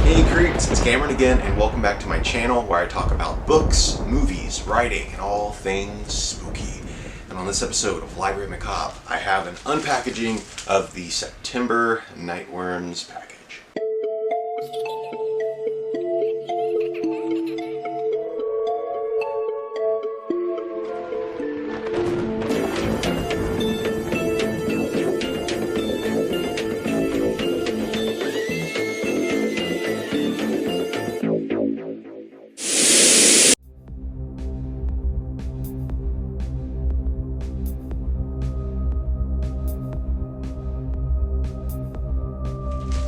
Hey creeps, it's Cameron again, and welcome back to my channel where I talk about books, movies, writing, and all things spooky. And on this episode of Library Macabre, I have an unpackaging of the September Nightworms package.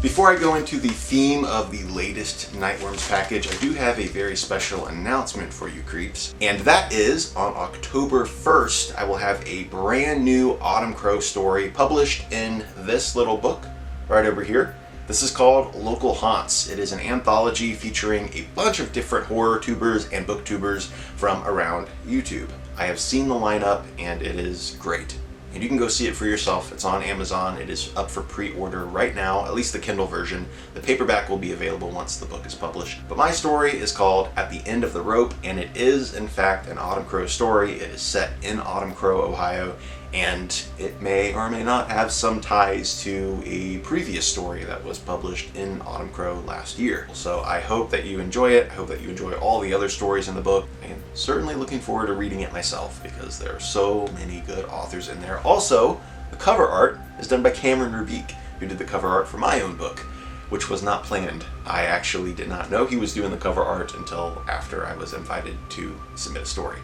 Before I go into the theme of the latest Nightworms package, I do have a very special announcement for you creeps. And that is, on October 1st, I will have a brand new Autumn Crow story published in this little book right over here. This is called Local Haunts. It is an anthology featuring a bunch of different horror tubers and booktubers from around YouTube. I have seen the lineup and it is great. And you can go see it for yourself. It's on Amazon. It is up for pre-order right now, at least the Kindle version. The paperback will be available once the book is published. But my story is called At the End of the Rope, and it is, in fact, an Autumn Crow story. It is set in Autumn Crow, Ohio, and it may or may not have some ties to a previous story that was published in Autumn Crow last year. So I hope that you enjoy it. I hope that you enjoy all the other stories in the book. I'm certainly looking forward to reading it myself because there are so many good authors in there. Also, the cover art is done by Cameron Rubik, who did the cover art for my own book, which was not planned. I actually did not know he was doing the cover art until after I was invited to submit a story.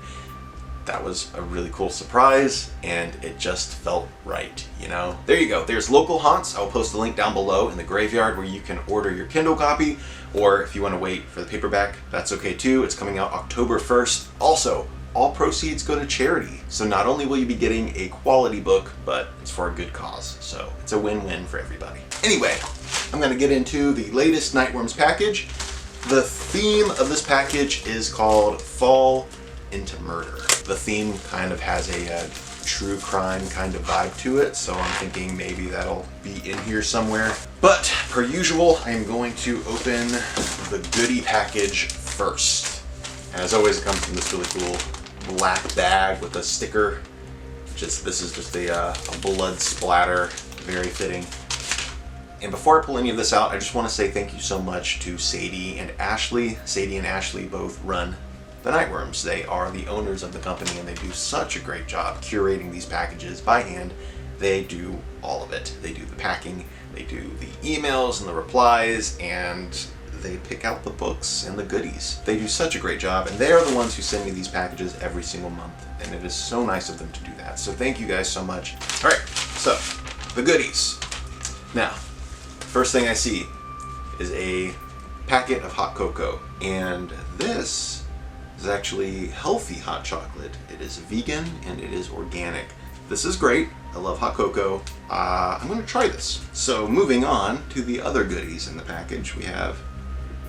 That was a really cool surprise, and it just felt right, you know? There you go. There's Local Haunts. I'll post a link down below in the graveyard where you can order your Kindle copy, or if you want to wait for the paperback, that's okay too. It's coming out October 1st. Also, all proceeds go to charity. So not only will you be getting a quality book, but it's for a good cause. So it's a win-win for everybody. Anyway, I'm going to get into the latest Nightworms package. The theme of this package is called Fall into Murder. The theme kind of has a true crime kind of vibe to it, so I'm thinking maybe that'll be in here somewhere. But per usual, I am going to open the goodie package first. And as always, it comes in this really cool black bag with a sticker. This is just a blood splatter, very fitting. And before I pull any of this out, I just want to say thank you so much to Sadie and Ashley. Sadie and Ashley both run the Nightworms. They are the owners of the company and they do such a great job curating these packages by hand. They do all of it. They do the packing, they do the emails and the replies, and they pick out the books and the goodies. They do such a great job, and they are the ones who send me these packages every single month, and it is so nice of them to do that. So thank you guys so much. All right, so the goodies. Now, first thing I see is a packet of hot cocoa, and this is actually healthy hot chocolate. It is vegan and it is organic. This is great. I love hot cocoa. I'm gonna try this. So moving on to the other goodies in the package, we have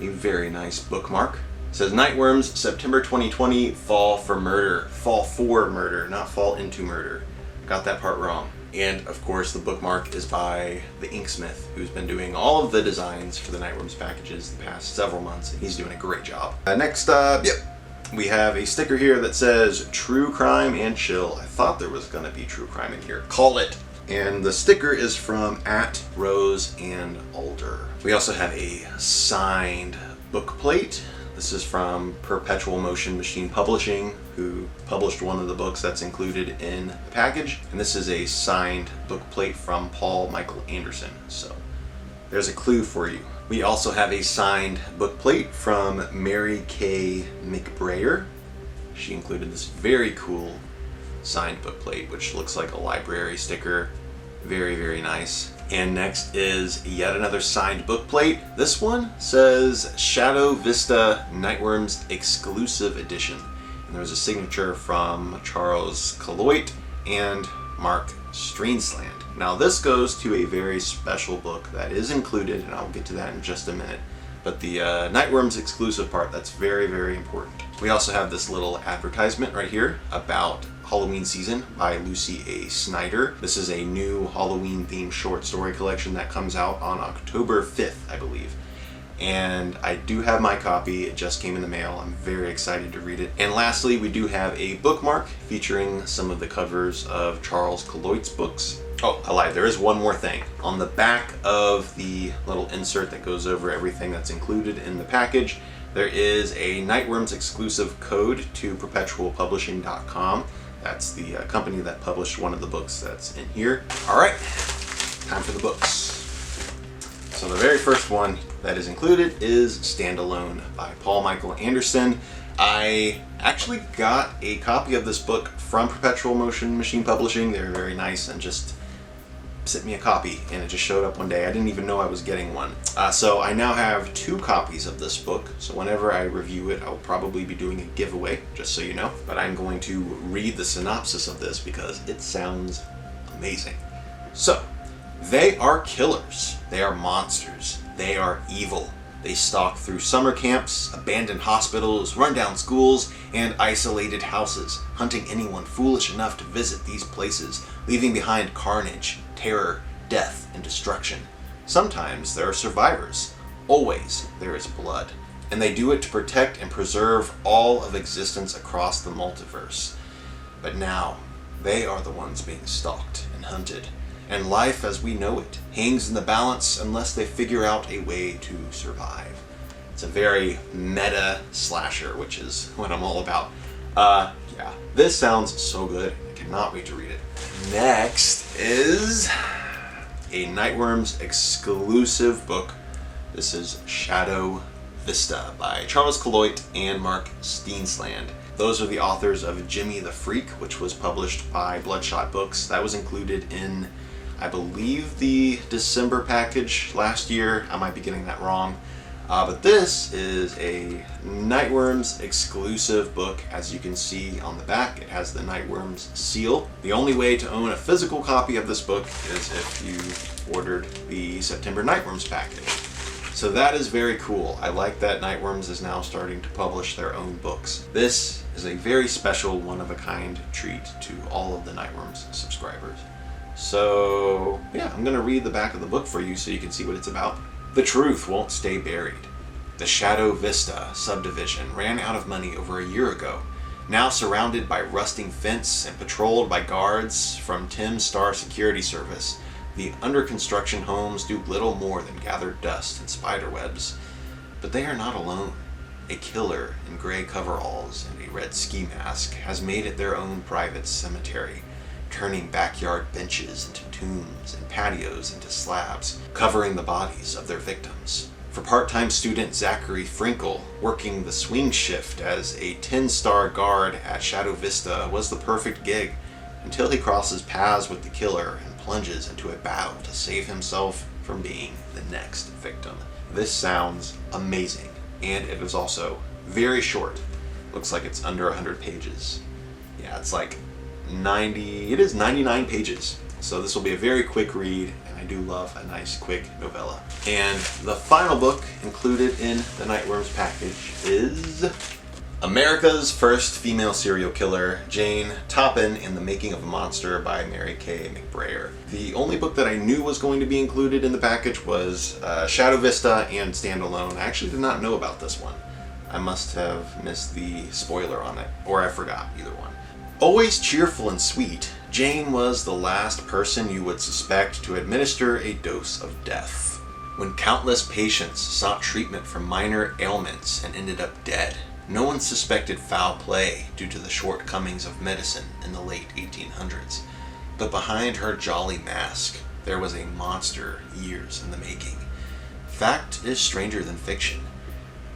a very nice bookmark. It says Nightworms, September 2020, Fall for Murder. Fall for Murder, not Fall into Murder. Got that part wrong. And of course the bookmark is by the Inksmith, who's been doing all of the designs for the Nightworms packages the past several months, and he's doing a great job. Next up, we have a sticker here that says True Crime and Chill. I thought there was gonna be true crime in here. Call it. And the sticker is from @Rose and Alder. We also have a signed book plate. This is from Perpetual Motion Machine Publishing, who published one of the books that's included in the package. And this is a signed book plate from Paul Michael Anderson. So there's a clue for you. We also have a signed book plate from Mary Kay McBrayer. She included this very cool signed book plate, which looks like a library sticker. Very, very nice. And next is yet another signed book plate. This one says Shadow Vista Nightworms Exclusive Edition. And there's a signature from Charles Caloit and Mark Streensland. Now this goes to a very special book that is included, and I'll get to that in just a minute. But the Nightworms exclusive part, that's very, very important. We also have this little advertisement right here about Halloween Season by Lucy A. Snyder. This is a new Halloween themed short story collection that comes out on October 5th, I believe. and I do have my copy. It just came in the mail. I'm very excited to read it. And lastly, we do have a bookmark featuring some of the covers of Charles Colloit's books. Oh, I lied. There is one more thing. On the back of the little insert that goes over everything that's included in the package, there is a Nightworms exclusive code to perpetualpublishing.com. That's the company that published one of the books that's in here. All right, time for the books. So the very first one that is included is Standalone by Paul Michael Anderson. I actually got a copy of this book from Perpetual Motion Machine Publishing. They were very nice and just sent me a copy, and it just showed up one day. I didn't even know I was getting one. So I now have 2 copies of this book. So whenever I review it, I'll probably be doing a giveaway, just so you know. But I'm going to read the synopsis of this because it sounds amazing. So, they are killers. They are monsters. They are evil. They stalk through summer camps, abandoned hospitals, rundown schools, and isolated houses, hunting anyone foolish enough to visit these places, leaving behind carnage, terror, death, and destruction. Sometimes there are survivors. Always there is blood. And they do it to protect and preserve all of existence across the multiverse. But now, they are the ones being stalked and hunted. And life as we know it hangs in the balance unless they figure out a way to survive. It's a very meta slasher, which is what I'm all about. Yeah, this sounds so good. I cannot wait to read it. Next is a Nightworms exclusive book. This is Shadow Vista by Charles Colloit and Mark Steensland. Those are the authors of Jimmy the Freak, which was published by Bloodshot Books. That was included in, I believe, the December package last year. I might be getting that wrong. But this is a Nightworms exclusive book. As you can see on the back, it has the Nightworms seal. The only way to own a physical copy of this book is if you ordered the September Nightworms package. So that is very cool. I like that Nightworms is now starting to publish their own books. This is a very special, one-of-a-kind treat to all of the Nightworms subscribers. So yeah, I'm gonna read the back of the book for you so you can see what it's about. The truth won't stay buried. The Shadow Vista subdivision ran out of money over a year ago. Now surrounded by rusting fence and patrolled by guards from Tim Star Security Service, the under-construction homes do little more than gather dust and spider webs. But they are not alone. A killer in gray coveralls and a red ski mask has made it their own private cemetery, turning backyard benches into tombs and patios into slabs, covering the bodies of their victims. For part-time student Zachary Frinkle, working the swing shift as a 10-star guard at Shadow Vista was the perfect gig, until he crosses paths with the killer and plunges into a battle to save himself from being the next victim. This sounds amazing, and it is also very short. Looks like it's under 100 pages. Yeah, it's like 99 pages. So this will be a very quick read, and I do love a nice quick novella. And the final book included in the Nightworms package is America's First Female Serial Killer, Jane Toppin in the Making of a Monster by Mary Kay McBrayer. The only book that I knew was going to be included in the package was Shadow Vista and Standalone. I actually did not know about this one. I must have missed the spoiler on it, or I forgot, either one. Always cheerful and sweet, Jane was the last person you would suspect to administer a dose of death. When countless patients sought treatment for minor ailments and ended up dead, no one suspected foul play due to the shortcomings of medicine in the late 1800s. But behind her jolly mask, there was a monster years in the making. Fact is stranger than fiction.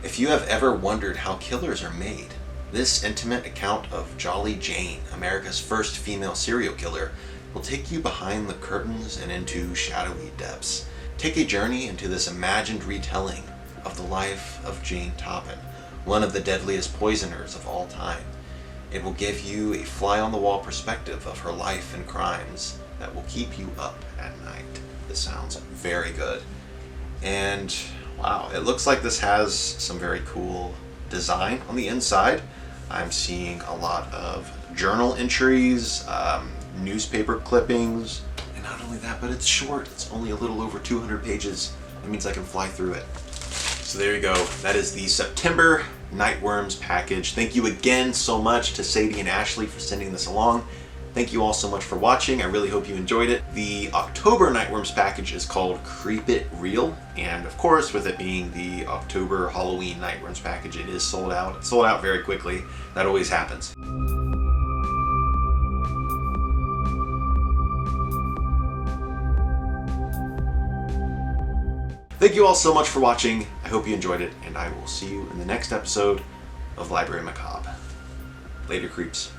If you have ever wondered how killers are made, this intimate account of Jolly Jane, America's first female serial killer, will take you behind the curtains and into shadowy depths. Take a journey into this imagined retelling of the life of Jane Toppin, one of the deadliest poisoners of all time. It will give you a fly-on-the-wall perspective of her life and crimes that will keep you up at night. This sounds very good. And wow, it looks like this has some very cool design on the inside. I'm seeing a lot of journal entries, newspaper clippings, and not only that, but it's short. It's only a little over 200 pages. That means I can fly through it. So there you go. That is the September Nightworms package. Thank you again so much to Sadie and Ashley for sending this along. Thank you all so much for watching. I really hope you enjoyed it. The October Nightworms package is called Creep It Real. And of course, with it being the October Halloween Nightworms package, it is sold out. It sold out very quickly. That always happens. Thank you all so much for watching. I hope you enjoyed it, and I will see you in the next episode of Library Macabre. Later, creeps.